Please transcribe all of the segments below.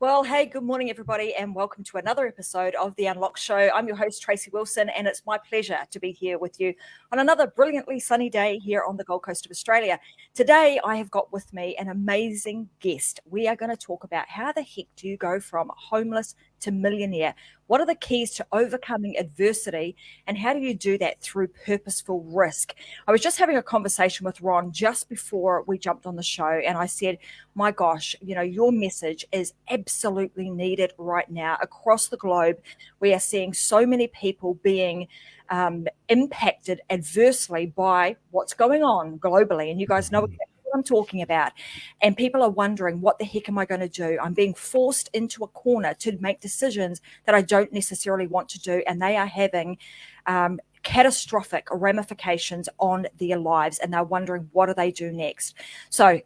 Well, hey, good morning, everybody, and welcome to another episode of The Unlock Show. I'm your host, Tracy Wilson, and it's my pleasure to be here with you on another brilliantly sunny day here on the Gold Coast of Australia. Today, I have got with me an amazing guest. We are going to talk about how the heck do you go from homeless to millionaire? What are the keys to overcoming adversity, and how do you do that through purposeful risk? I was just having a conversation with Ron just before we jumped on the show, and I said, my gosh, your message is absolutely needed right now across the globe. We are seeing so many people being impacted adversely by what's going on globally. And you guys know exactly what I'm talking about. And people are wondering, what the heck am I going to do? I'm being forced into a corner to make decisions that I don't necessarily want to do. And they are having catastrophic ramifications on their lives. And they're wondering, what do they do next? So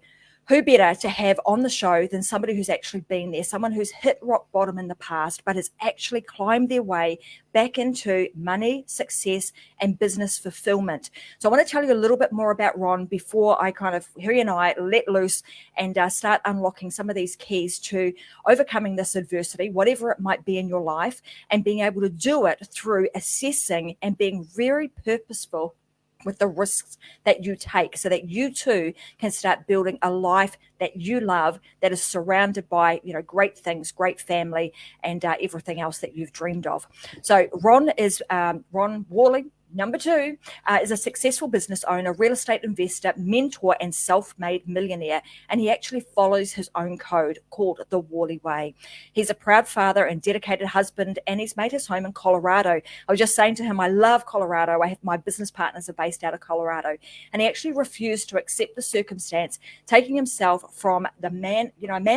who better to have on the show than somebody who's actually been there, someone who's hit rock bottom in the past, but has actually climbed their way back into money, success, and business fulfillment. So I want to tell you a little bit more about Ron before I he and I let loose and start unlocking some of these keys to overcoming this adversity, whatever it might be in your life, and being able to do it through assessing and being very purposeful with the risks that you take so that you too can start building a life that you love, that is surrounded by, great things, great family, and everything else that you've dreamed of. So Ron is Ron Worley. Number two is a successful business owner, real estate investor, mentor, and self-made millionaire. And he actually follows his own code called the Worley Way. He's a proud father and dedicated husband, and he's made his home in Colorado. I was just saying to him, I love Colorado. My business partners are based out of Colorado. And he actually refused to accept the circumstance, taking himself from a man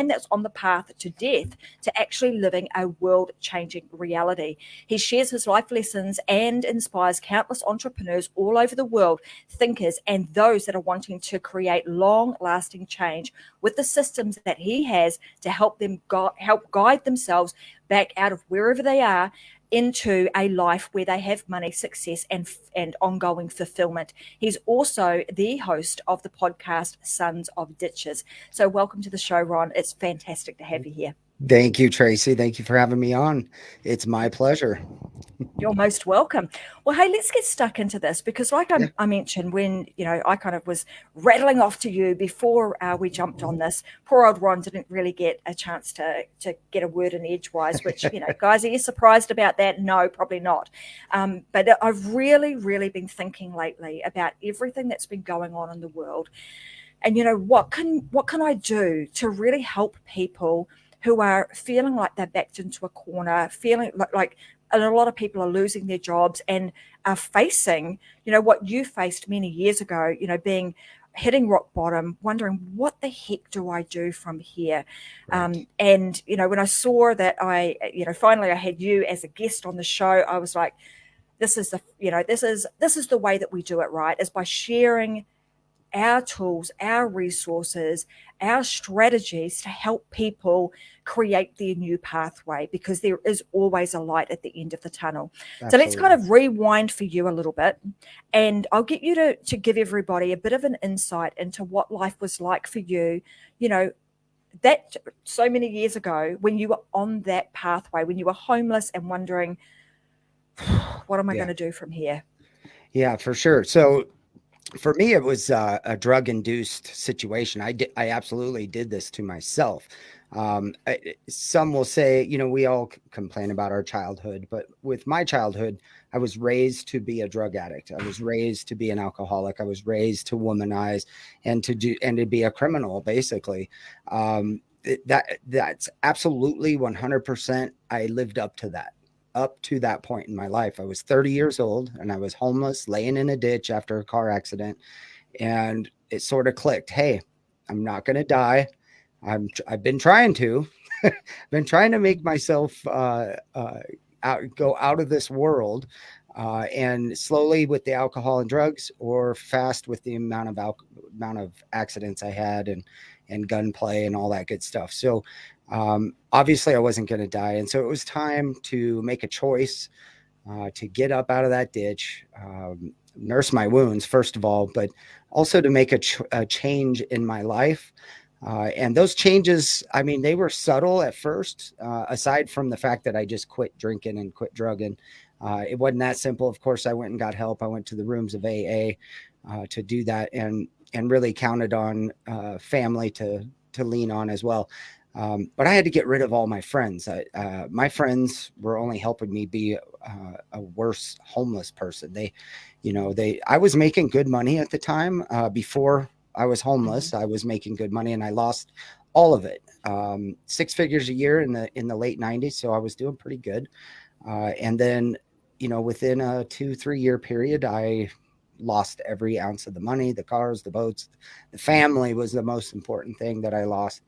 that's on the path to death to actually living a world-changing reality. He shares his life lessons and inspires countless entrepreneurs all over the world, thinkers, and those that are wanting to create long-lasting change with the systems that he has to help them help guide themselves back out of wherever they are into a life where they have money, success, and ongoing fulfillment. He's also the host of the podcast Sons of Ditches. So welcome to the show, Ron. It's fantastic to have you here. Thank you, Tracy. Thank you for having me on. It's my pleasure. You're most welcome. Well, hey, let's get stuck into this because like Yeah. I mentioned when, I kind of was rattling off to you before we jumped on this, poor old Ron didn't really get a chance to get a word in edgewise, which, guys, are you surprised about that? No, probably not. But I've really, really been thinking lately about everything that's been going on in the world. And, what can I do to really help people who are feeling like they're backed into a corner, feeling like and a lot of people are losing their jobs and are facing, what you faced many years ago, hitting rock bottom, wondering what the heck do I do from here? Right. And, when I saw that finally I had you as a guest on the show, I was like, this is the way that we do it, right? Is by sharing our tools, our resources, our strategies to help people create their new pathway because there is always a light at the end of the tunnel. So let's kind Absolutely. of rewind for you a little bit and I'll get you to give everybody a bit of an insight into what life was like for you, that so many years ago when you were on that pathway, when you were homeless and wondering, what am I going Yeah. to do from here? Yeah, for sure. So for me, it was a drug-induced situation. I absolutely did this to myself. Some will say, we all complain about our childhood, but with my childhood, I was raised to be a drug addict. I was raised to be an alcoholic. I was raised to womanize and to be a criminal, basically. That's absolutely 100%. I lived up to that. Up to that point in my life, I was 30 years old and I was homeless, laying in a ditch after a car accident. And it sort of clicked. Hey, I'm not going to die. I've been trying to, been trying to make myself go out of this world, and slowly with the alcohol and drugs, or fast with the amount of accidents I had and gunplay and all that good stuff. So obviously I wasn't going to die, and so it was time to make a choice, to get up out of that ditch, nurse my wounds first of all, but also to make a change in my life. And those changes, I mean, they were subtle at first, aside from the fact that I just quit drinking and quit drugging. It wasn't that simple. Of course, I went and got help. I went to the rooms of AA to do that, and really counted on family to lean on as well. But I had to get rid of all my friends. My friends were only helping me be a worse homeless person. I was making good money at the time. Before I was homeless, I was making good money, and I lost all of it. 6 figures a year in the late '90s, so I was doing pretty good. And then, within a 2-3 year period, I lost every ounce of the money, the cars, the boats. The family was the most important thing that I lost.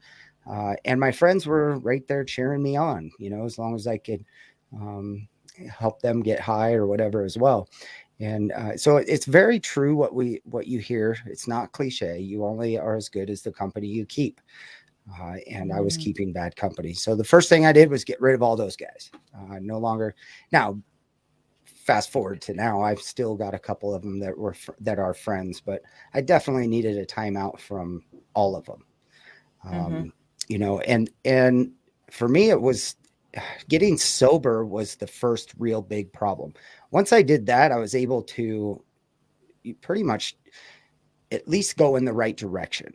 And my friends were right there cheering me on, as long as I could help them get high or whatever as well. And so it's very true what you hear. It's not cliche. You only are as good as the company you keep. And I was keeping bad company. So the first thing I did was get rid of all those guys. No longer. Now, fast forward to now, I've still got a couple of them that are friends, but I definitely needed a timeout from all of them. And for me, it was getting sober was the first real big problem. Once I did that, I was able to pretty much at least go in the right direction.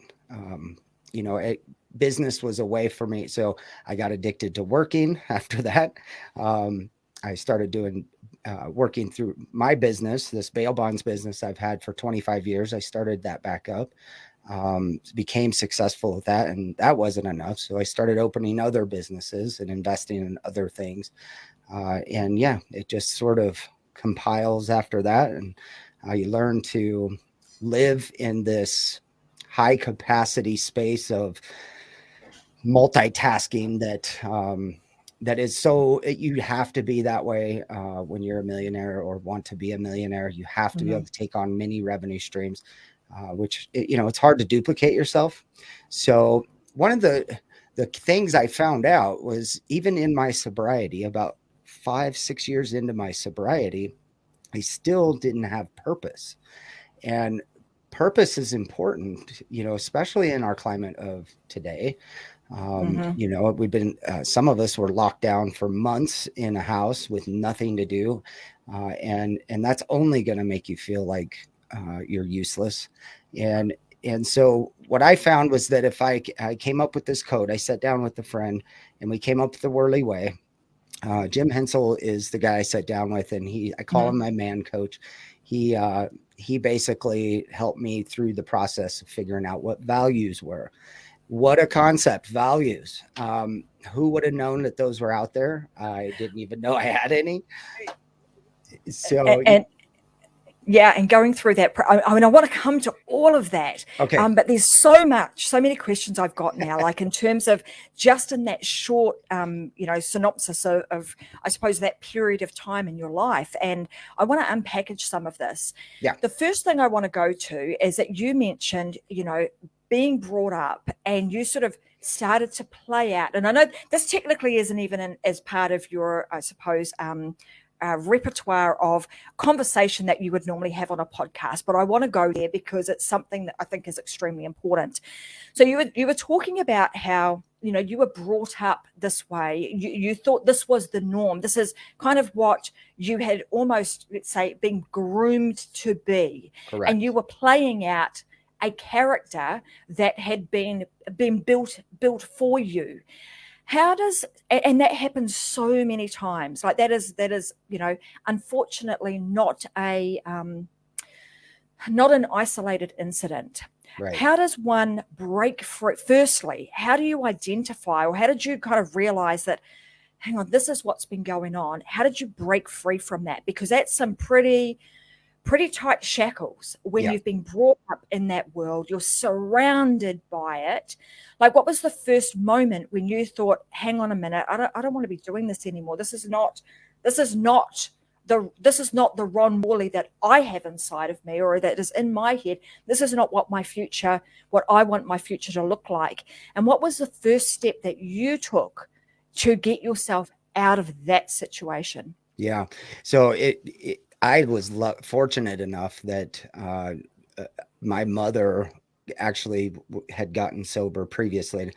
Business was a way for me. So I got addicted to working after that. I started working through my business, this bail bonds business I've had for 25 years. I started that back up, became successful with that, and that wasn't enough. So I started opening other businesses and investing in other things. And yeah, it just sort of compiles after that. And you learn to live in this high capacity space of multitasking that is so you have to be that way when you're a millionaire or want to be a millionaire. You have to be able to take on many revenue streams, which it's hard to duplicate yourself. So one of the things I found out was, even in my sobriety, about 5-6 years into my sobriety, I still didn't have purpose. And purpose is important, especially in our climate of today. We've been, some of us were locked down for months in a house with nothing to do. And that's only going to make you feel like you're useless. And so what I found was that if I came up with this code, I sat down with a friend and we came up with the Worley Way. Jim Hensel is the guy I sat down with, and I call him my man coach. He basically helped me through the process of figuring out what values were. What a concept, values. Who would have known that those were out there? I didn't even know I had any. So, and going through that, I mean, I want to come to all of that. Okay. But there's so many questions I've got now, like in terms of just in that short, synopsis of, I suppose, that period of time in your life. And I want to unpackage some of this. Yeah. The first thing I want to go to is that you mentioned, being brought up, and you sort of started to play out. And I know this technically isn't even as part of your, I suppose, repertoire of conversation that you would normally have on a podcast, but I want to go there because it's something that I think is extremely important. So you were talking about how you were brought up this way. You thought this was the norm. This is kind of what you had almost, let's say, been groomed to be. Correct. And you were playing out a character that had been built for you. And that happens so many times. Like that is unfortunately not an isolated incident. Right. How does one break free? Firstly, how do you identify, or how did you kind of realize that, hang on, this is what's been going on? How did you break free from that? Because that's some pretty tight shackles when you've been brought up in that world. You're surrounded by it. Like, what was the first moment when you thought, hang on a minute, I don't want to be doing this anymore. This is not the Ron Worley that I have inside of me, or that is in my head. This is not what I want my future to look like. And what was the first step that you took to get yourself out of that situation? Yeah. So I was fortunate enough that my mother actually had gotten sober previously.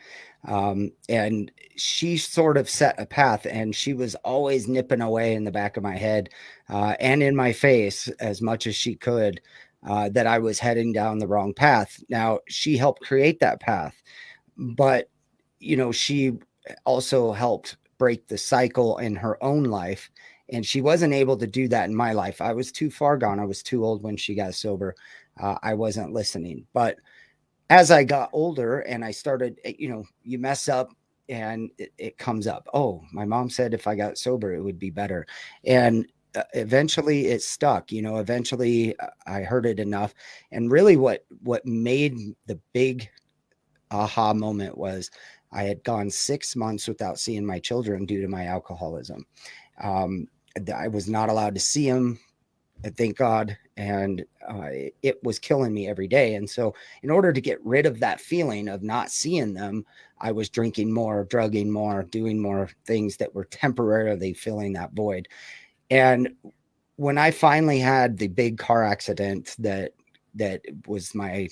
And she sort of set a path, and she was always nipping away in the back of my head and in my face as much as she could, that I was heading down the wrong path. Now, she helped create that path, but, she also helped break the cycle in her own life. And she wasn't able to do that in my life. I was too far gone. I was too old when she got sober. I wasn't listening. But as I got older and I started, you mess up and it comes up. Oh, my mom said if I got sober, it would be better. And eventually it stuck. Eventually I heard it enough. And really what made the big aha moment was I had gone 6 months without seeing my children due to my alcoholism. Um, I was not allowed to see them, thank God. And it was killing me every day. And so in order to get rid of that feeling of not seeing them, I was drinking more, drugging more, doing more things that were temporarily filling that void. And when I finally had the big car accident that was my,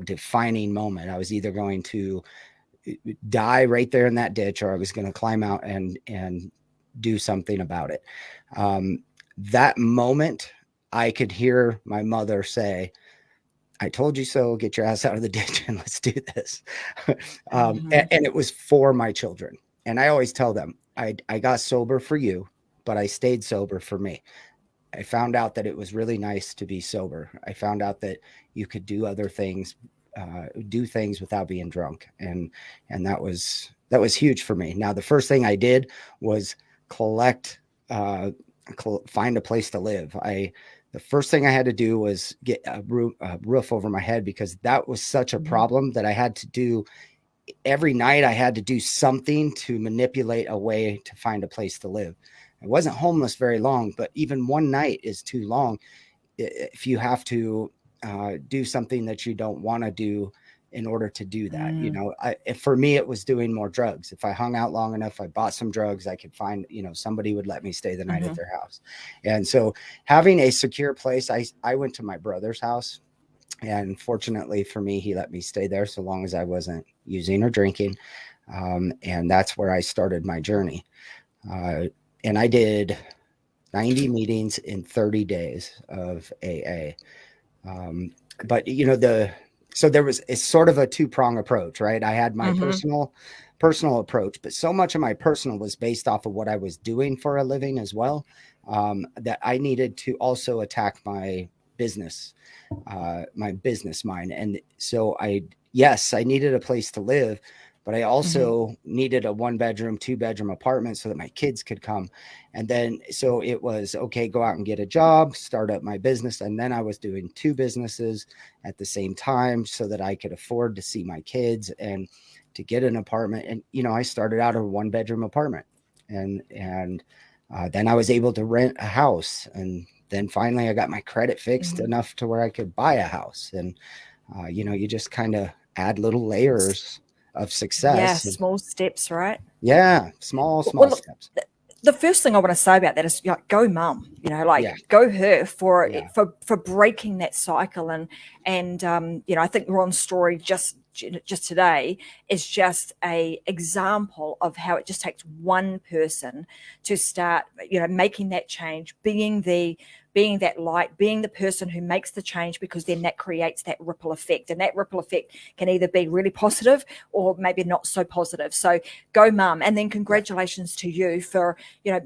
defining moment, I was either going to die right there in that ditch, or I was going to climb out and do something about it. That moment, I could hear my mother say, I told you so, get your ass out of the ditch and let's do this. And it was for my children. And I always tell them, I got sober for you, but I stayed sober for me. I found out that it was really nice to be sober. I found out that you could do other things, do things without being drunk. And that was huge for me. Now, the first thing I did was find a place to live. The first thing I had to do was get a roof over my head, because that was such a problem that I had to do every night. I had to do something to manipulate a way to find a place to live. I wasn't homeless very long, but even one night is too long if you have to do something that you don't want to do in order to do that. For me, it was doing more drugs. If I hung out long enough, I bought some drugs, I could find, somebody would let me stay the night at their house. And so having a secure place, I went to my brother's house, and fortunately for me, he let me stay there so long as I wasn't using or drinking. And that's where I started my journey. And I did 90 meetings in 30 days of AA. But so it's sort of a two-prong approach, right? I had my personal approach, but so much of my personal was based off of what I was doing for a living as well, that I needed to also attack my business mind. And so I needed a place to live, but I also needed a 1-bedroom, 2-bedroom apartment so that my kids could come. And then, so it was, okay, go out and get a job, start up my business. And then I was doing 2 businesses at the same time so that I could afford to see my kids and to get an apartment. And, I started out a 1-bedroom apartment, and then I was able to rent a house. And then finally I got my credit fixed enough to where I could buy a house. And, you just kind of add little layers of success. Yeah, small steps, right? Yeah, small Well, steps. The first thing I want to say about that is, go mum, go her for breaking that cycle. And I think Ron's story just today is just a example of how it just takes one person to start, making that change, being that light, being the person who makes the change, because then that creates that ripple effect. And that ripple effect can either be really positive or maybe not so positive. So go mum. And then congratulations to you for,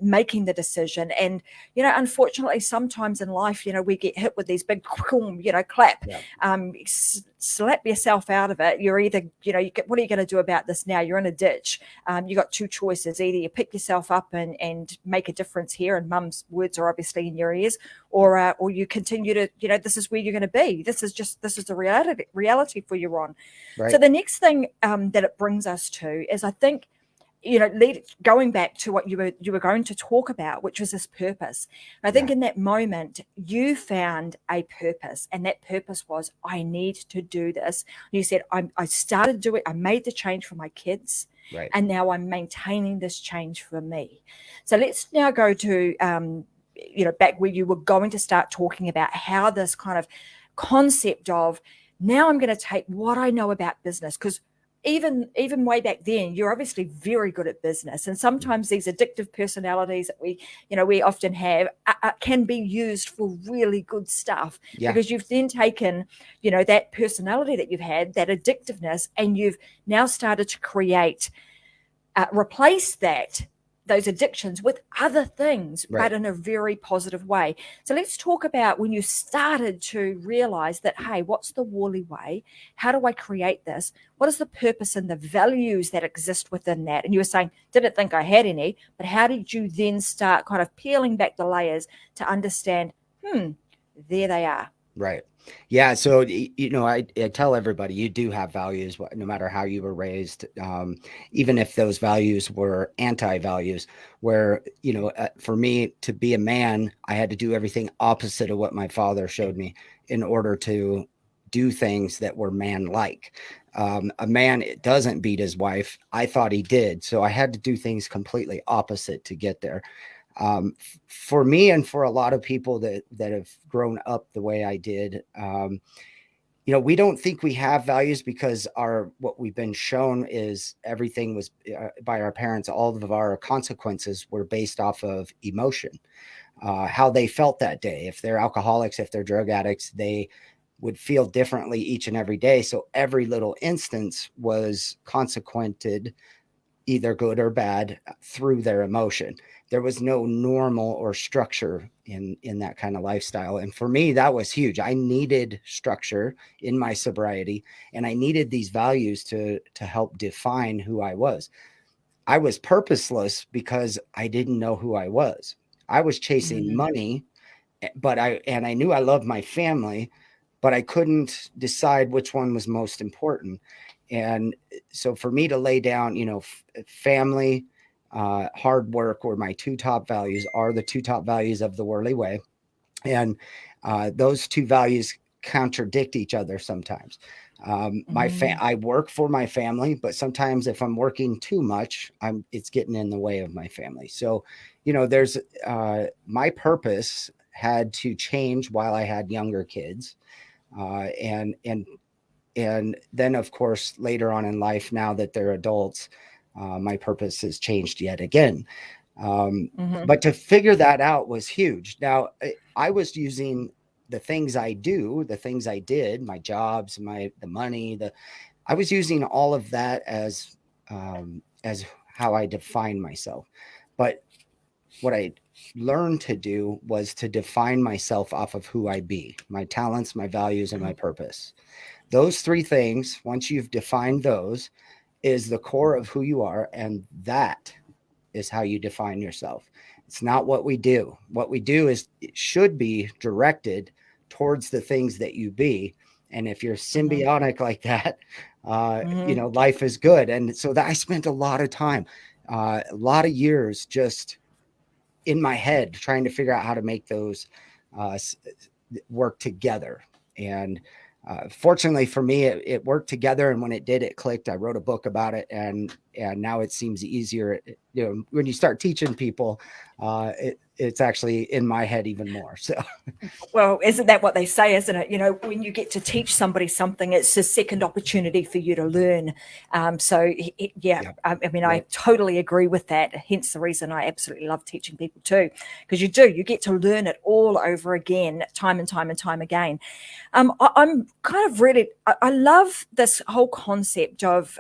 making the decision. And, unfortunately, sometimes in life, we get hit with these big, clap, slap yourself out of it. You're either, what are you going to do about this now? You're in a ditch. You got 2 choices. Either you pick yourself up and make a difference here, and mum's words are obviously in your ears, or you continue to, this is where you're going to be. This is the reality for you, Ron. Right. So the next thing that it brings us to is, I think, going back to what you were going to talk about, which was this purpose. I think in that moment you found a purpose, and that purpose was, I need to do this. You said, I started doing, I made the change for my kids, right, and now I'm maintaining this change for me. So let's now go to back where you were going to start talking about how this kind of concept of now I'm going to take what I know about business, because even way back then, you're obviously very good at business, and sometimes these addictive personalities that we often have can be used for really good stuff, because you've then taken that personality that you've had, that addictiveness, and you've now started to create replace those addictions with other things, but in a very positive way. So let's talk about when you started to realize that, hey, what's the Worley Way? How do I create this? What is the purpose and the values that exist within that? And you were saying, didn't think I had any, but how did you then start kind of peeling back the layers to understand, there they are? Right. Yeah. So, I tell everybody you do have values, no matter how you were raised, even if those values were anti-values, where, for me to be a man, I had to do everything opposite of what my father showed me in order to do things that were man-like. A man doesn't beat his wife. I thought he did. So I had to do things completely opposite to get there. For me and for a lot of people that have grown up the way I did, we don't think we have values because what we've been shown is everything was by our parents. All of our consequences were based off of emotion, how they felt that day. If they're alcoholics, if they're drug addicts, they would feel differently each and every day. So every little instance was consequented, either good or bad, through their emotion. There was no normal or structure in that kind of lifestyle. And for me, that was huge. I needed structure in my sobriety, and I needed these values to help define who I was. I was purposeless because I didn't know who I was. I was chasing money, but I knew I loved my family, but I couldn't decide which one was most important. And so for me to lay down, family, hard work were my two top values, are the two top values of the Worley Way. And those two values contradict each other sometimes. I work for my family, but sometimes if I'm working too much, it's getting in the way of my family. So, there's my purpose had to change while I had younger kids. And then, of course, later on in life, now that they're adults, my purpose has changed yet again. But to figure that out was huge. Now, I was using the things I do, the things I did, my jobs, the money, I was using all of that as how I define myself. But what I learned to do was to define myself off of who I be, my talents, my values, and my purpose. Those three things, once you've defined those, is the core of who you are. And that is how you define yourself. It's not what we do. What we do it should be directed towards the things that you be. And if you're symbiotic like that, life is good. And so I spent a lot of time, a lot of years just in my head trying to figure out how to make those work together. And fortunately for me, it worked together. And when it did, it clicked. I wrote a book about it, and now it seems easier. When you start teaching people, it's actually in my head even more. So, well, isn't that what they say, isn't it? When you get to teach somebody something, it's a second opportunity for you to learn. I totally agree with that. Hence the reason I absolutely love teaching people too, because you get to learn it all over again, time and time and time again. I'm kind of really, I love this whole concept of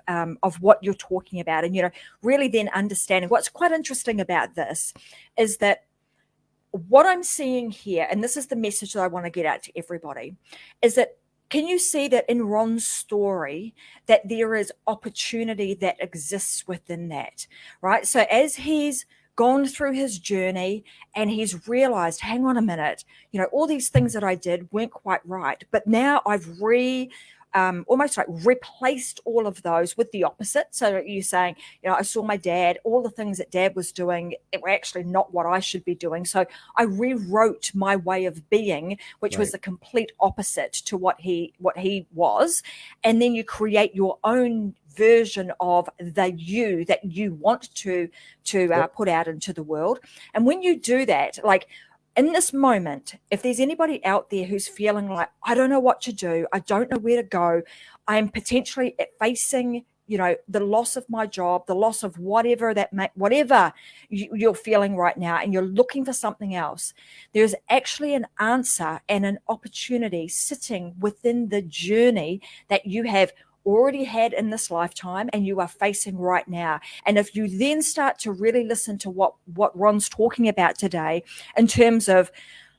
what you're talking about, and really then understanding what's quite interesting about this is that what I'm seeing here, and this is the message that I want to get out to everybody, is that can you see that in Ron's story that there is opportunity that exists within that, right? So as he's gone through his journey and he's realized, hang on a minute, all these things that I did weren't quite right, but now I've almost like replaced all of those with the opposite. So you're saying, I saw my dad, all the things that dad was doing, it were actually not what I should be doing. So I rewrote my way of being, which was the complete opposite to what he was. And then you create your own version of the you that you want to put out into the world. And when you do that, like, in this moment, if there's anybody out there who's feeling like, I don't know what to do, I don't know where to go, I'm potentially facing, the loss of my job, the loss of whatever whatever you're feeling right now, and you're looking for something else, there's actually an answer and an opportunity sitting within the journey that you have already had in this lifetime and you are facing right now. And if you then start to really listen to what Ron's talking about today in terms of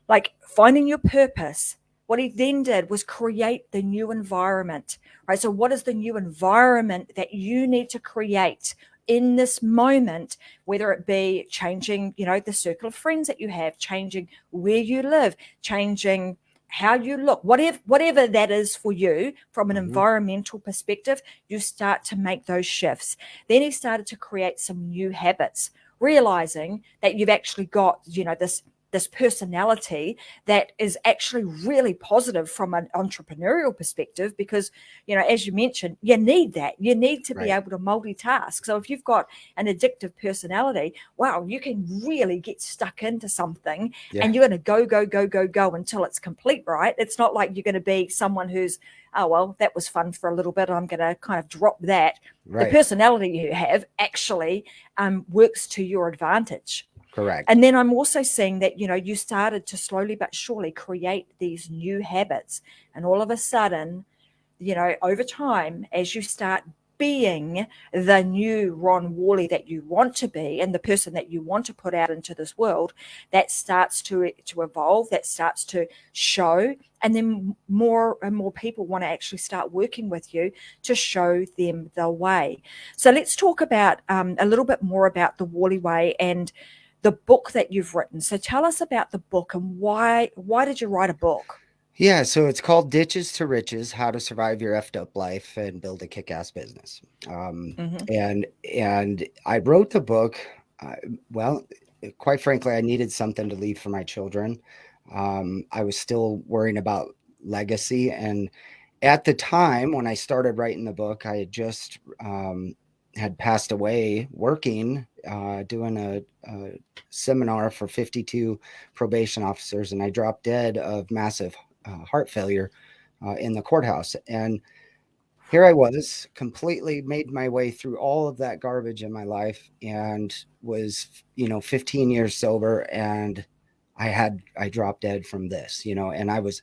like finding your purpose, what he then did was create the new environment, right? So what is the new environment that you need to create in this moment, whether it be changing, the circle of friends that you have, changing where you live, changing how you look, whatever that is for you from an environmental perspective, you start to make those shifts. Then he started to create some new habits, realizing that you've actually got, this personality that is actually really positive from an entrepreneurial perspective, because, as you mentioned, you need that. You need to be able to multitask. So if you've got an addictive personality, wow, you can really get stuck into something and you're going to go until it's complete, right? It's not like you're going to be someone who's, oh, well, that was fun for a little bit, I'm going to kind of drop that. The personality you have actually works to your advantage. Correct. And then I'm also seeing that, you started to slowly but surely create these new habits. And all of a sudden, over time, as you start being the new Ron Worley that you want to be and the person that you want to put out into this world, that starts to evolve, that starts to show. And then more and more people want to actually start working with you to show them the way. So let's talk about a little bit more about the Worley Way and the book that you've written. So tell us about the book and why did you write a book? Yeah, so it's called Ditches to Riches: How to Survive Your Effed Up Life and Build a Kick-Ass Business. And I wrote the book. Well, quite frankly, I needed something to leave for my children. I was still worrying about legacy, and at the time when I started writing the book, I had just had passed away working, doing a seminar for 52 probation officers, and I dropped dead of massive heart failure in the courthouse. And here I was, completely made my way through all of that garbage in my life, and was 15 years sober, and I dropped dead from this, and I was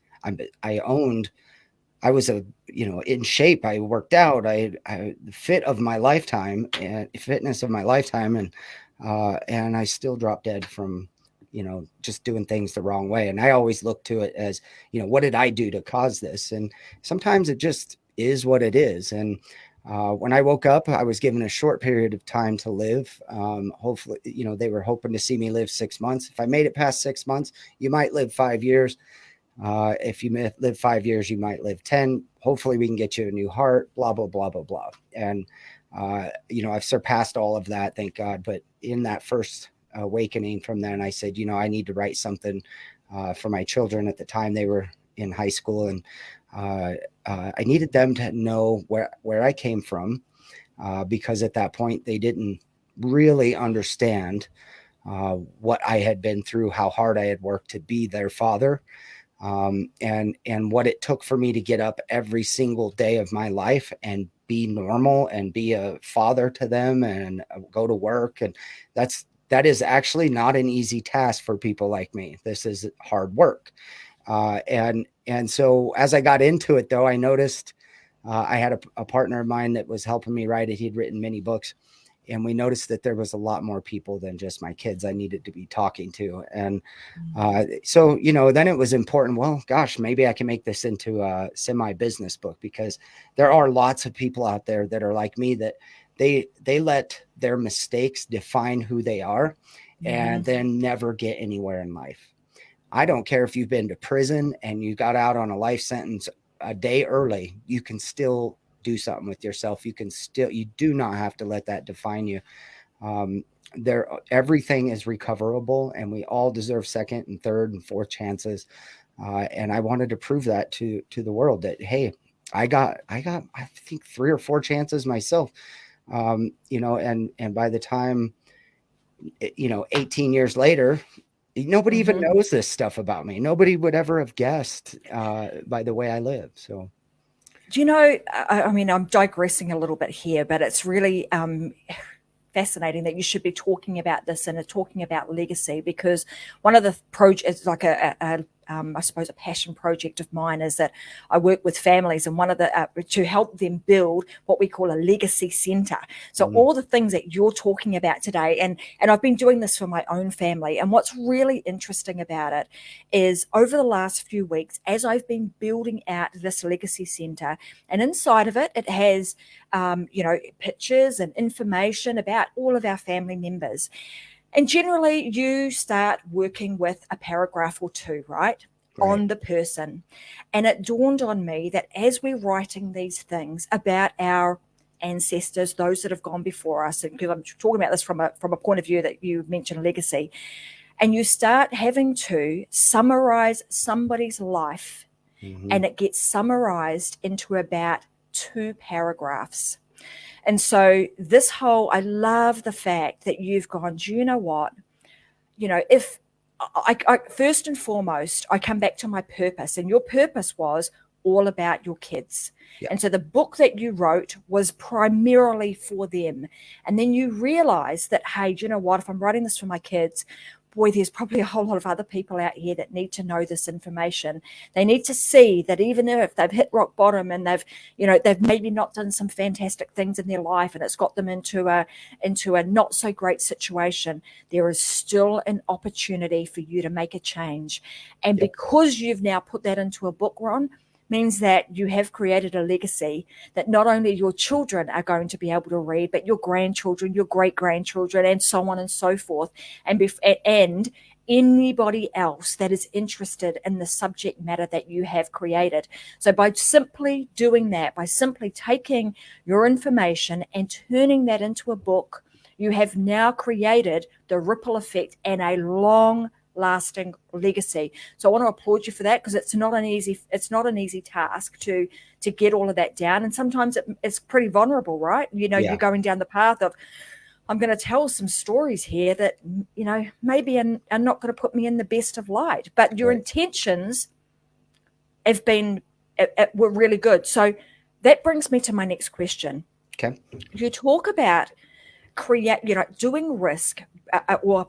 in shape. I worked out. The fit of my lifetime and fitness of my lifetime, and I still dropped dead from just doing things the wrong way. And I always look to it as, what did I do to cause this? And sometimes it just is what it is. And when I woke up, I was given a short period of time to live. Hopefully, they were hoping to see me live 6 months. If I made it past 6 months, you might live 5 years. If you live 5 years, you might live 10. Hopefully we can get you a new heart, blah, blah, blah, blah, blah. And, I've surpassed all of that, thank God. But in that first awakening from then, I said, I need to write something for my children. At the time they were in high school, and I needed them to know where I came from, because at that point they didn't really understand what I had been through, how hard I had worked to be their father. And what it took for me to get up every single day of my life and be normal and be a father to them and go to work. And that is actually not an easy task for people like me. This is hard work. And so as I got into it, though, I noticed I had a partner of mine that was helping me write it. He'd written many books. And we noticed that there was a lot more people than just my kids I needed to be talking to. And so, then it was important. Well, gosh, maybe I can make this into a semi-business book, because there are lots of people out there that are like me, that they let their mistakes define who they are and then never get anywhere in life. I don't care if you've been to prison and you got out on a life sentence a day early, you can still do something with yourself. You do not have to let that define you. Everything is recoverable, and we all deserve second and third and fourth chances. And I wanted to prove that to the world that, hey, I got, I think 3 or 4 chances myself. And by the time, 18 years later, Nobody even Mm-hmm. knows this stuff about me. Nobody would ever have guessed by the way I live. So, Do you know, I mean, I'm digressing a little bit here, but it's really fascinating that you should be talking about this and talking about legacy, because one of the projects, like I suppose a passion project of mine, is that I work with families, and one of the to help them build what we call a legacy center. So mm, all the things that you're talking about today, and I've been doing this for my own family, and what's really interesting about it is over the last few weeks, as I've been building out this legacy center, and inside of it, it has pictures and information about all of our family members. And generally, you start working with a paragraph or two, right, right. on the person. And it dawned on me that as we're writing these things about our ancestors, those that have gone before us, and because I'm talking about this from a point of view that you mentioned legacy, and you start having to summarize somebody's life, Hmm. and it gets summarized into about 2 paragraphs. And so I love the fact that you've gone, do you know what? If first and foremost, I come back to my purpose, and your purpose was all about your kids. Yeah. And so the book that you wrote was primarily for them. And then you realize that, hey, do you know what? If I'm writing this for my kids, boy, there's probably a whole lot of other people out here that need to know this information. They need to see that even if they've hit rock bottom and they've maybe not done some fantastic things in their life, and it's got them into a not so great situation, there is still an opportunity for you to make a change. And Yep. because you've now put that into a book, Ron, means that you have created a legacy that not only your children are going to be able to read, but your grandchildren, your great grandchildren, and so on and so forth. And anybody else that is interested in the subject matter that you have created. So by simply doing that, by simply taking your information and turning that into a book, you have now created the ripple effect and a long lasting legacy. So I want to applaud you for that, because it's not an easy task to get all of that down, and sometimes it's pretty vulnerable, right? You're Yeah. going down the path of, I'm going to tell some stories here that maybe are not going to put me in the best of light, but your Right. intentions have been were really good. So that brings me to my next question. Okay. You talk about doing risk, or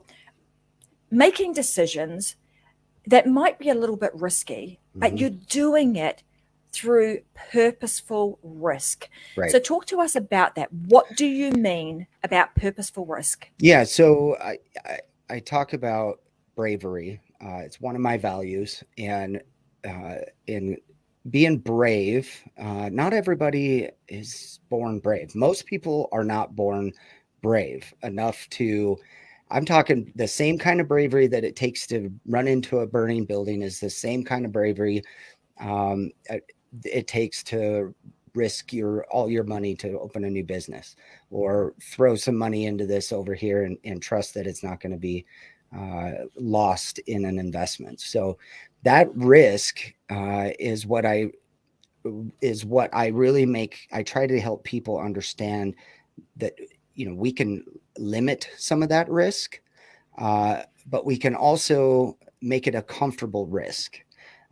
making decisions that might be a little bit risky, but Hmm. you're doing it through purposeful risk. Right. So talk to us about that. What do you mean about purposeful risk? Yeah. So I talk about bravery. It's one of my values, and in being brave, not everybody is born brave. Most people are not born brave enough to. I'm talking the same kind of bravery that it takes to run into a burning building is the same kind of bravery it takes to risk all your money to open a new business, or throw some money into this over here and trust that it's not going to be lost in an investment. So that risk is what I really make. I try to help people understand that we can limit some of that risk, but we can also make it a comfortable risk.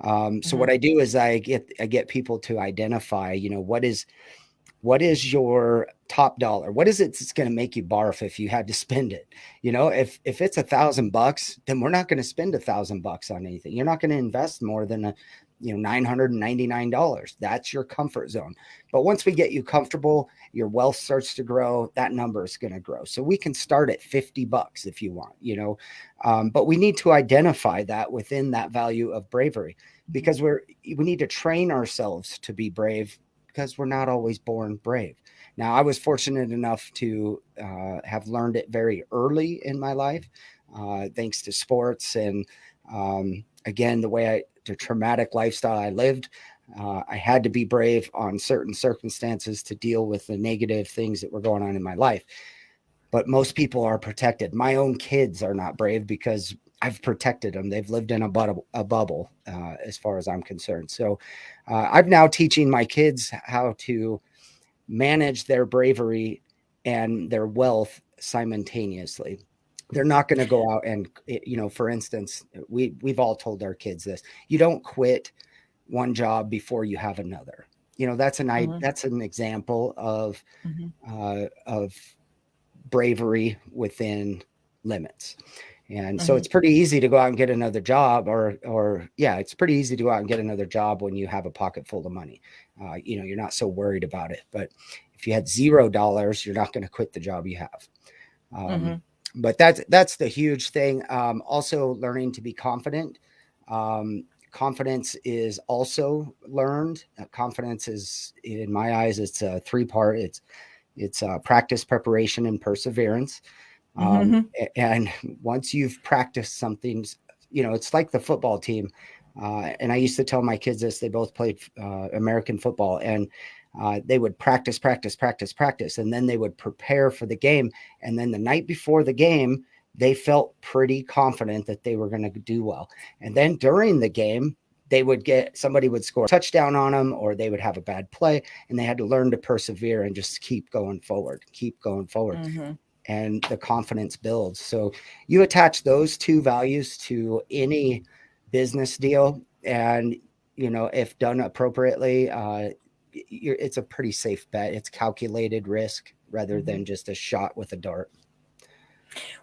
So what Mm-hmm. I do is I get people to identify, what is your top dollar? What is it that's going to make you barf if you had to spend it? If it's $1,000, then we're not going to spend $1,000 on anything. You're not going to invest more than $999. That's your comfort zone. But once we get you comfortable, your wealth starts to grow. That number is going to grow. So we can start at $50 if you want. But we need to identify that within that value of bravery, because we need to train ourselves to be brave, because we're not always born brave. Now, I was fortunate enough to have learned it very early in my life, thanks to sports and, again, the traumatic lifestyle I lived. I had to be brave on certain circumstances to deal with the negative things that were going on in my life. But most people are protected. My own kids are not brave because I've protected them. They've lived in a bubble, as far as I'm concerned. So I'm now teaching my kids how to manage their bravery and their wealth simultaneously. They're not going to go out and, for instance, we've all told our kids this: you don't quit one job before you have another. That's an example of bravery within limits. And so it's pretty easy to go out and get another job, it's pretty easy to go out and get another job when you have a pocket full of money. You're not so worried about it. But if you had $0, you're not going to quit the job you have. But that's the huge thing. Also learning to be confident. Confidence is also learned. Confidence is, in my eyes, it's a three-part. It's practice, preparation, and perseverance. And once you've practiced something, it's like the football team. And I used to tell my kids this: they both played American football, and they would practice, and then they would prepare for the game. And then the night before the game, they felt pretty confident that they were going to do well. And then during the game, somebody would score a touchdown on them, or they would have a bad play, and they had to learn to persevere and just keep going forward. And the confidence builds. So you attach those two values to any business deal, and if done appropriately, it's a pretty safe bet. It's calculated risk rather than just a shot with a dart.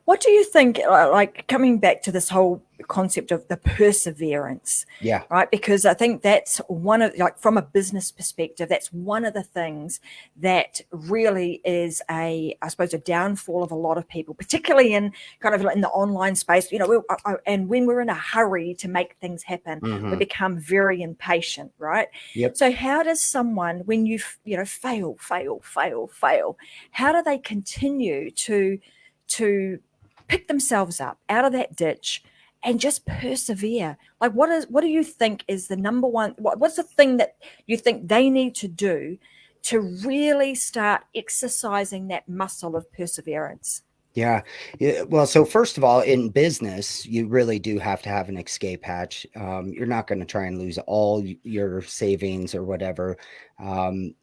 What do you think, like coming back to this whole concept of the perseverance? Yeah. Right. Because I think that's one of, like, from a business perspective, that's one of the things that really is I suppose, a downfall of a lot of people, particularly in kind of like in the online space. And when we're in a hurry to make things happen, we become very impatient. Right. Yep. So how does someone, when you fail, how do they continue to pick themselves up out of that ditch and just persevere? Like, what do you think is the number one, what's the thing that you think they need to do to really start exercising that muscle of perseverance? Yeah. Well, so first of all, in business, you really do have to have an escape hatch. You're not going to try and lose all your savings or whatever.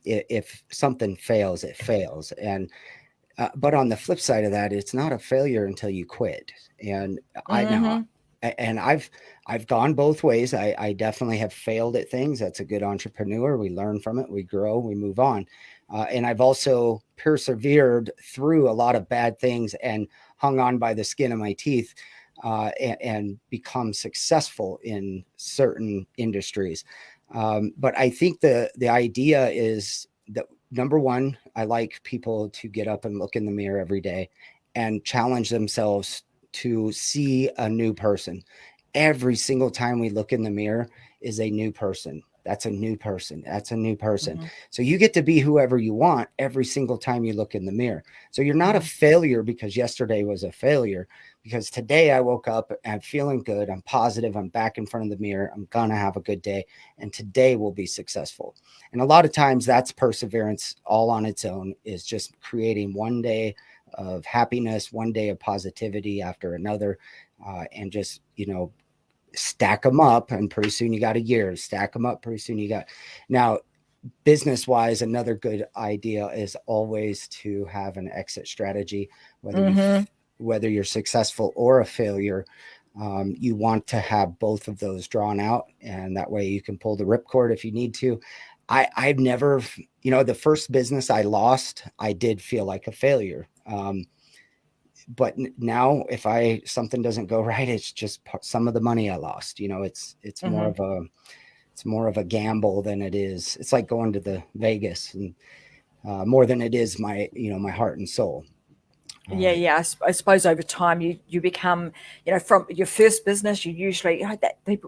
If something fails, it fails. But on the flip side of that, it's not a failure until you quit. And I've gone both ways. I definitely have failed at things. That's a good entrepreneur. We learn from it, we grow, we move on. And I've also persevered through a lot of bad things and hung on by the skin of my teeth, and become successful in certain industries. But I think the idea is that, number one, I like people to get up and look in the mirror every day and challenge themselves to see a new person. Every single time we look in the mirror is a new person. That's a new person. That's a new person. So you get to be whoever you want every single time you look in the mirror. So you're not a failure because yesterday was a failure, because today I woke up and I'm feeling good. I'm positive. I'm back in front of the mirror. I'm going to have a good day. And today will be successful. And a lot of times that's perseverance all on its own, is just creating one day of happiness, one day of positivity after another, and just, stack them up, and pretty soon you got a year. Stack them up, pretty soon you got. Now, business wise, another good idea is always to have an exit strategy, whether you're successful or a failure. You want to have both of those drawn out, and that way you can pull the ripcord if you need to. I've never, the first business I lost, I did feel like a failure. But now if something doesn't go right, it's just some of the money I lost. It's more of a gamble than it is. It's like going to the Vegas, and more than it is my heart and soul. Yeah. I suppose over time you become, from your first business, you usually,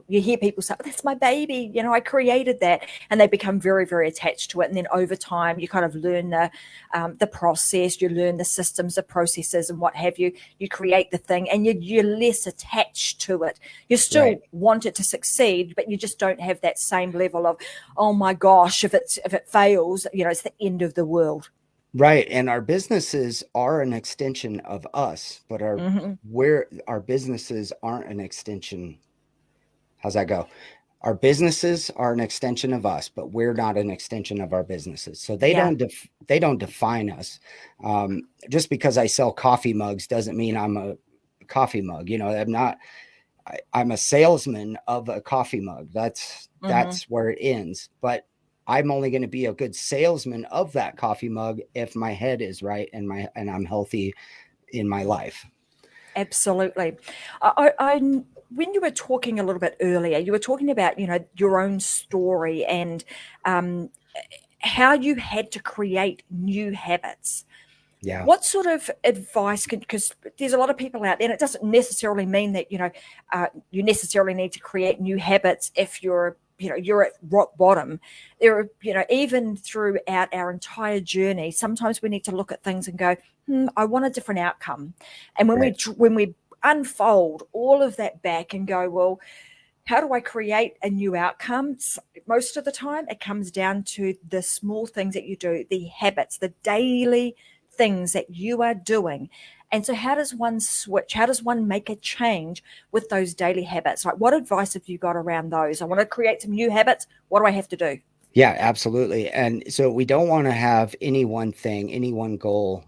you hear people say, oh, that's my baby, I created that, and they become very, very attached to it. And then over time, you kind of learn the process, you learn the systems, the processes, and what have you. You create the thing, and you're less attached to it. You still want it to succeed, but you just don't have that same level of, oh my gosh, if it fails, it's the end of the world. Right. And our businesses are an extension of us, but our businesses aren't an extension. How's that go? Our businesses are an extension of us, but we're not an extension of our businesses. So they don't define us. Just because I sell coffee mugs doesn't mean I'm coffee mug. I'm a salesman of a coffee mug. That's where it ends. But I'm only going to be a good salesman of that coffee mug if my head is right and I'm healthy in my life. Absolutely. When you were talking a little bit earlier, you were talking about, your own story and how you had to create new habits. Yeah. What sort of advice because there's a lot of people out there, and it doesn't necessarily mean that, you necessarily need to create new habits if you're at rock bottom. There are, even throughout our entire journey, sometimes we need to look at things and go, I want a different outcome. And when we unfold all of that back and go, well, how do I create a new outcome? Most of the time, it comes down to the small things that you do, the habits, the daily things that you are doing. And so how does one switch? How does one make a change with those daily habits? Like, what advice have you got around those? I want to create some new habits. What do I have to do? Yeah, absolutely. And so we don't want to have any one thing, any one goal,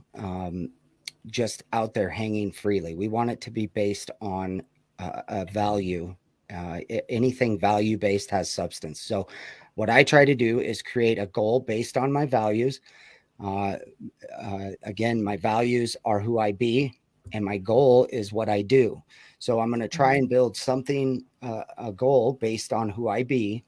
just out there hanging freely. We want it to be based on a value. Anything value based has substance. So what I try to do is create a goal based on my values. Again, my values are who I be, and my goal is what I do. So I'm going to try and build something, a goal based on who I be.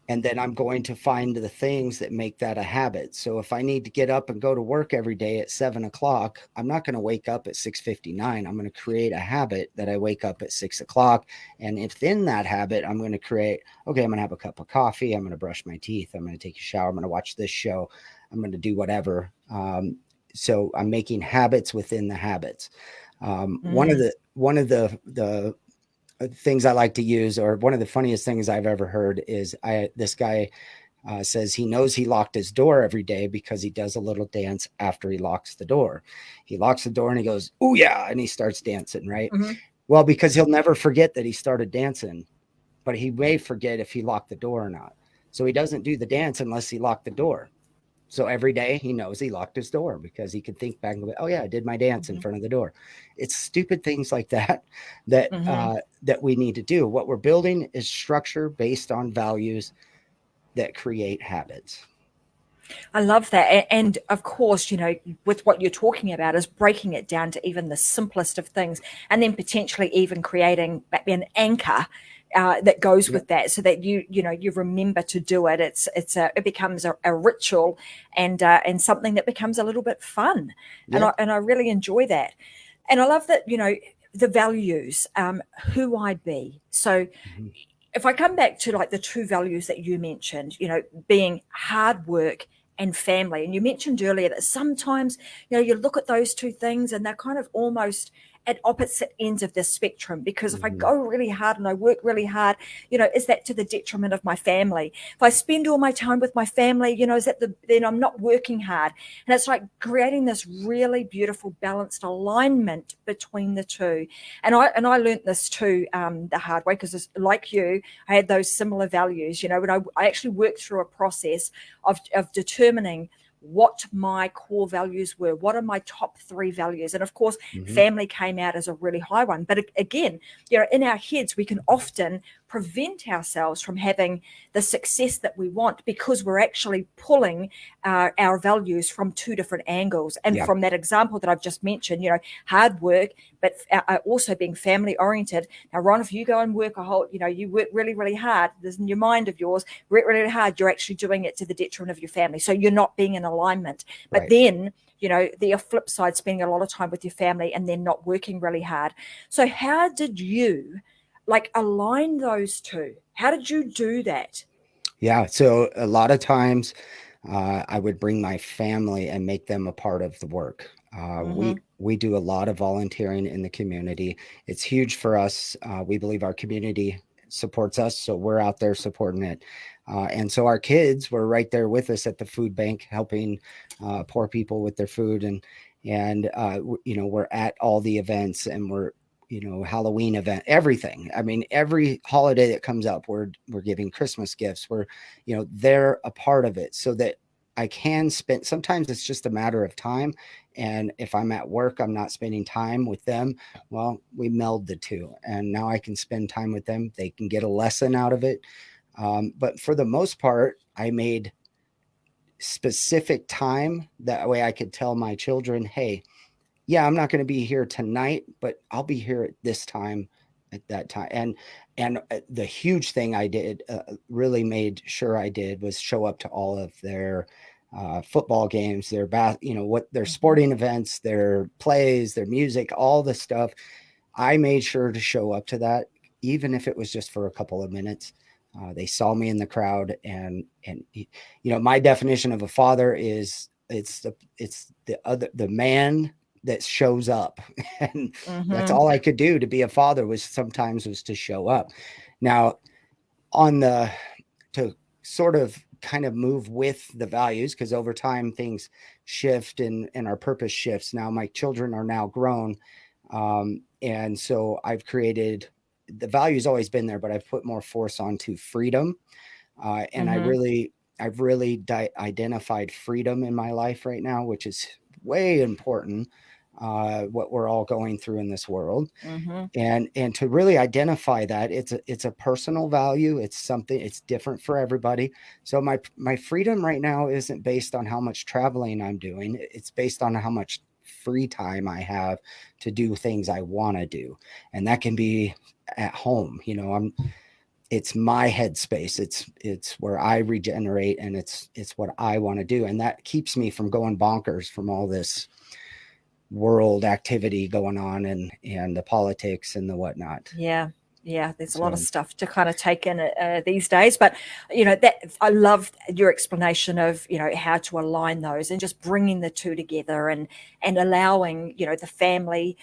And then I'm going to find the things that make that a habit. So if I need to get up and go to work every day at 7:00, I'm not going to wake up at 6:59. I'm going to create a habit that I wake up at 6:00. And within that habit, I'm going to create, okay, I'm going to have a cup of coffee. I'm going to brush my teeth. I'm going to take a shower. I'm going to watch this show. I'm going to do whatever. So I'm making habits within the habits. One of the things I like to use, or one of the funniest things I've ever heard, is this guy says he knows he locked his door every day because he does a little dance after he locks the door. He locks the door and he goes, "Oh yeah," and he starts dancing, right? Well, because he'll never forget that he started dancing, but he may forget if he locked the door or not. So he doesn't do the dance unless he locked the door. So every day he knows he locked his door because he can think back and go, "Oh yeah, I did my dance in front of the door." It's stupid things like that that we need to do. What we're building is structure based on values that create habits. I love that. And of course, with what you're talking about is breaking it down to even the simplest of things, and then potentially even creating an anchor that goes with that, so that you remember to do it. It becomes a ritual and something that becomes a little bit fun. And I really enjoy that. And I love that, the values, who I be. So if I come back to like the two values that you mentioned, being hard work and family. And you mentioned earlier that sometimes, you look at those two things and they're kind of almost at opposite ends of the spectrum, because if I go really hard and I work really hard, is that to the detriment of my family? If I spend all my time with my family, is that then I'm not working hard? And it's like creating this really beautiful balanced alignment between the two. And I learned this too the hard way, because like you, I had those similar values, when I actually worked through a process of determining what my core values were. What are my top 3 values? And of course, family came out as a really high one. But again, in our heads, we can often prevent ourselves from having the success that we want, because we're actually pulling our values from 2 different angles. And from that example that I've just mentioned, hard work, but also being family oriented. Now, Ron, if you go and work you work really, really hard, there's in your mind of yours, work really, really hard, you're actually doing it to the detriment of your family. So you're not being in alignment. But then, the flip side, spending a lot of time with your family and then not working really hard. So how did you align those two? How did you do that? Yeah. So a lot of times I would bring my family and make them a part of the work. We do a lot of volunteering in the community. It's huge for us. We believe our community supports us, so we're out there supporting it. And so our kids were right there with us at the food bank, helping poor people with their food. And we're at all the events, and we're Halloween event, everything. I mean, every holiday that comes up, we're giving Christmas gifts. They're a part of it, so that I can spend, sometimes it's just a matter of time. And if I'm at work, I'm not spending time with them. Well, we meld the two, and now I can spend time with them. They can get a lesson out of it. But for the most part, I made specific time. That way I could tell my children, hey, yeah, I'm not going to be here tonight, but I'll be here at this time, at that time. And the huge thing I did, really made sure I did, was show up to all of their football games, their what their sporting events, their plays, their music, all the stuff. I made sure to show up to that, even if it was just for a couple of minutes. They saw me in the crowd, and my definition of a father is the man that shows up. And that's all I could do to be a father, was to show up. Now, to sort of kind of move with the values, because over time things shift, and our purpose shifts. Now my children are now grown, and so I've created, the value's always been there, but I've put more force onto freedom, and I've really identified freedom in my life right now, which is way important, what we're all going through in this world. And to really identify that, it's a personal value. It's something, it's different for everybody. So my freedom right now isn't based on how much traveling I'm doing. It's based on how much free time I have to do things I want to do. And that can be at home. It's my headspace. It's where I regenerate, and it's what I want to do. And that keeps me from going bonkers from all this world activity going on, and the politics and the whatnot. Yeah, there's a lot of stuff to kind of take in these days, but that I love your explanation of how to align those and just bringing the two together, and allowing the family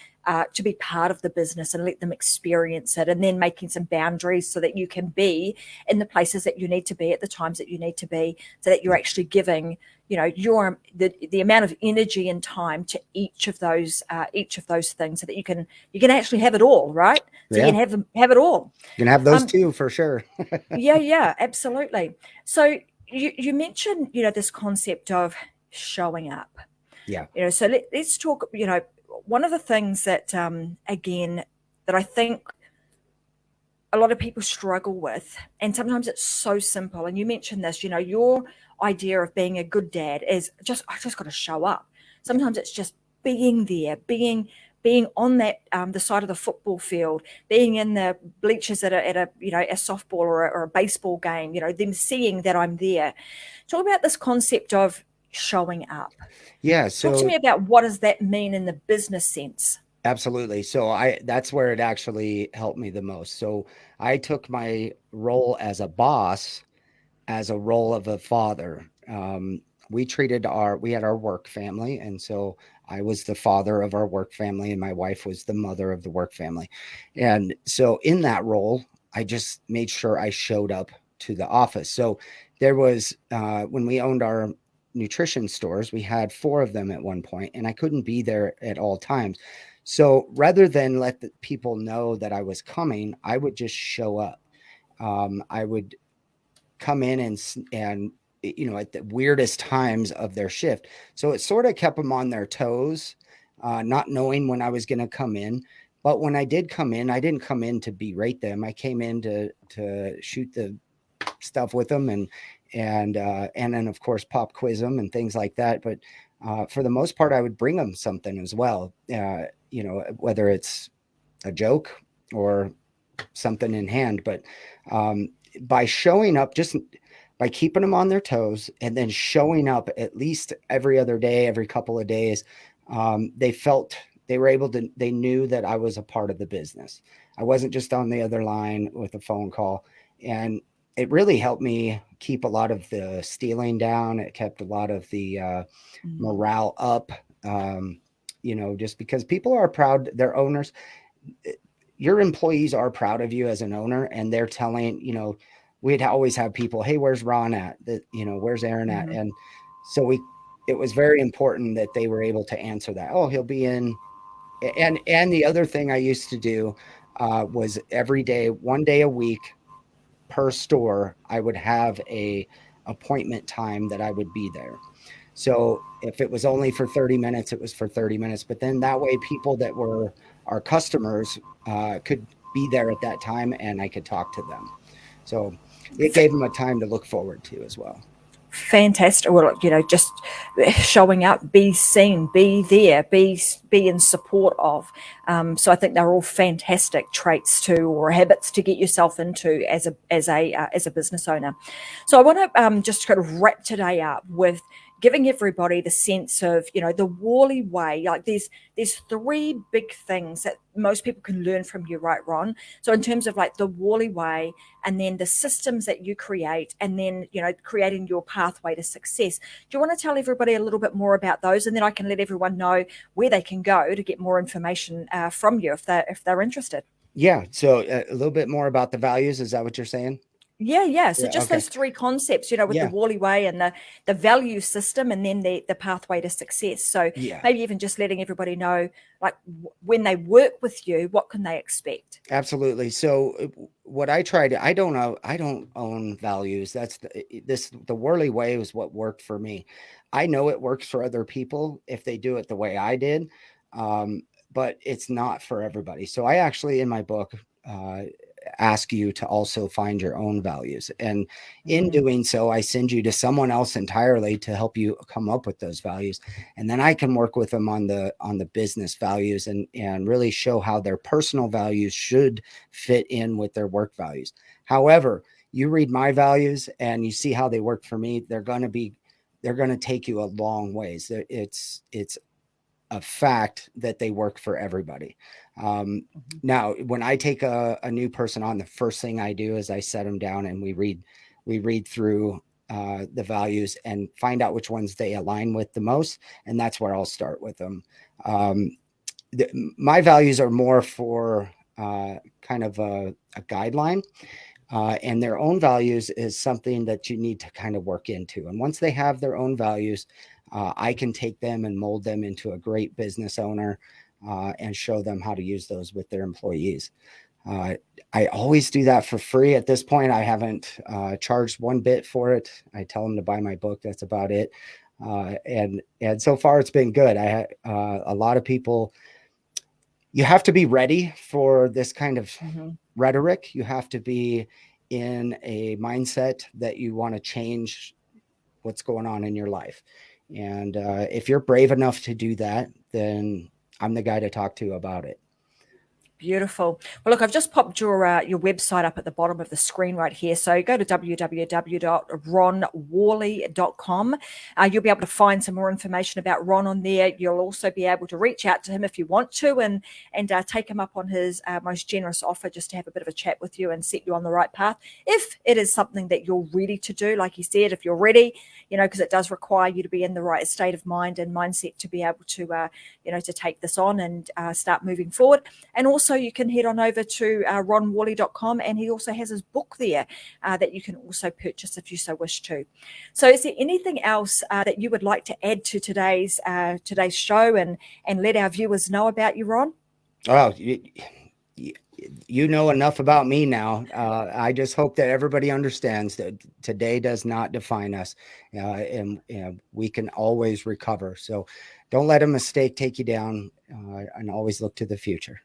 to be part of the business and let them experience it, and then making some boundaries so that you can be in the places that you need to be at the times that you need to be, so that you're actually giving the amount of energy and time to each of those things, so that you can actually have it all, right? So you can have it all. You can have those two for sure. yeah, absolutely. So you mentioned this concept of showing up. Yeah. So let's talk. One of the things that again that I think a lot of people struggle with, and sometimes it's so simple. And you mentioned this. Your idea of being a good dad is I just got to show up. Sometimes it's just being there, being on that the side of the football field, being in the bleachers at a softball or a baseball game. Them seeing that I'm there. Talk about this concept of showing up. Yeah. So talk to me about, what does that mean in the business sense? Absolutely. So that's where it actually helped me the most. So I took my role as a boss as a role of a father. We had our work family. And so I was the father of our work family, and my wife was the mother of the work family. And so in that role, I just made sure I showed up to the office. So there was, when we owned our nutrition stores, we had 4 of them at one point, and I couldn't be there at all times. So rather than let the people know that I was coming, I would just show up. I would come in and at the weirdest times of their shift. So it sort of kept them on their toes, not knowing when I was going to come in. But when I did come in, I didn't come in to berate them. I came in to shoot the stuff with them, and then of course pop quiz them and things like that. But for the most part, I would bring them something as well. Whether it's a joke or something in hand, but by showing up, just by keeping them on their toes, and then showing up at least every other day, every couple of days, they knew that I was a part of the business. I wasn't just on the other line with a phone call. And it really helped me keep a lot of the stealing down. It kept a lot of the morale up, just because people are proud, their owners, your employees are proud of you as an owner, and they're telling, we'd always have people, hey, where's Ron at? Where's Aaron at? And so it was very important that they were able to answer that. Oh, he'll be in. And the other thing I used to do was every day, one day a week per store, I would have a appointment time that I would be there. So if it was only for 30 minutes, it was for 30 minutes. But then that way, people that were our customers could be there at that time and I could talk to them. So it gave them a time to look forward to as well. Fantastic. Well, just showing up, be seen, be there, be in support of. So I think they're all fantastic traits to, or habits to get yourself into as a business owner. So I want to just kind of wrap today up with giving everybody the sense of, the Worley Way. Like there's three big things that most people can learn from you, right, Ron? So in terms of like the Worley Way, and then the systems that you create, and then, creating your pathway to success. Do you want to tell everybody a little bit more about those? And then I can let everyone know where they can go to get more information from you if they're interested. Yeah. So a little bit more about the values. Is that what you're saying? Yeah. So just Okay. those three concepts, with the Worley Way and the value system, and then the pathway to success. So maybe even just letting everybody know, like when they work with you, what can they expect? Absolutely. So what I try to, I don't own values. That's the Worley Way was what worked for me. I know it works for other people if they do it the way I did. But it's not for everybody. So I actually, in my book, ask you to also find your own values. And in doing so, I send you to someone else entirely to help you come up with those values. And then I can work with them on the business values and really show how their personal values should fit in with their work values. However, you read my values and you see how they work for me, they're going to take you a long ways. It's a fact that they work for everybody. Now, when I take a new person on, the first thing I do is I set them down and we read through the values and find out which ones they align with the most. And that's where I'll start with them. My values are more for kind of a guideline. And their own values is something that you need to kind of work into. And once they have their own values, I can take them and mold them into a great business owner and show them how to use those with their employees. I always do that for free. At this point, I haven't charged one bit for it. I tell them to buy my book. That's about it. And so far, it's been good. I had a lot of people. You have to be ready for this kind of rhetoric. You have to be in a mindset that you want to change what's going on in your life. And if you're brave enough to do that, then I'm the guy to talk to about it. Beautiful. Well, look, I've just popped your website up at the bottom of the screen right here. So go to www.ronworley.com. You'll be able to find some more information about Ron on there. You'll also be able to reach out to him if you want to and take him up on his most generous offer just to have a bit of a chat with you and set you on the right path. If it is something that you're ready to do, like you said, if you're ready, because it does require you to be in the right state of mind and mindset to be able to, to take this on and start moving forward. And also you can head on over to ronworley.com, and he also has his book there that you can also purchase if you so wish to. So is there anything else that you would like to add to today's show and let our viewers know about you, Ron? Oh, you know enough about me now. I just hope that everybody understands that today does not define us, and we can always recover. So don't let a mistake take you down, and always look to the future.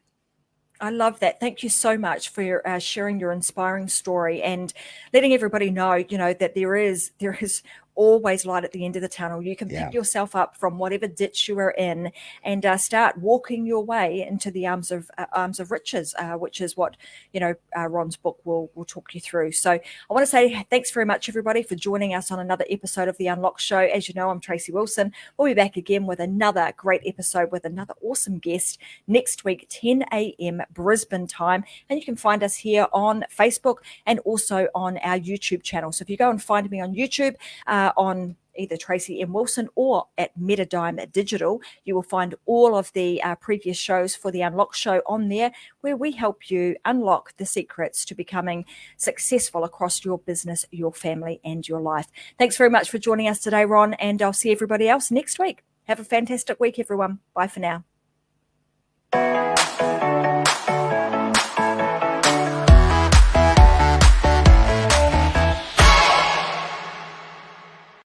I love that. Thank you so much for sharing your inspiring story and letting everybody know, that there is always light at the end of the tunnel. You can pick yourself up from whatever ditch you are in and start walking your way into the arms of riches, which is what Ron's book will talk you through. So I want to say thanks very much, everybody, for joining us on another episode of the Unlock Show. As you know, I'm Tracy Wilson. We'll be back again with another great episode with another awesome guest next week, 10 a.m. Brisbane time, and you can find us here on Facebook and also on our YouTube channel. So if you go and find me on YouTube, on either Tracy M. Wilson or at Metadime Digital, you will find all of the previous shows for the Unlock Show on there, where we help you unlock the secrets to becoming successful across your business, your family, and your life. Thanks very much for joining us today, Ron, and I'll see everybody else next week. Have a fantastic week, everyone. Bye for now.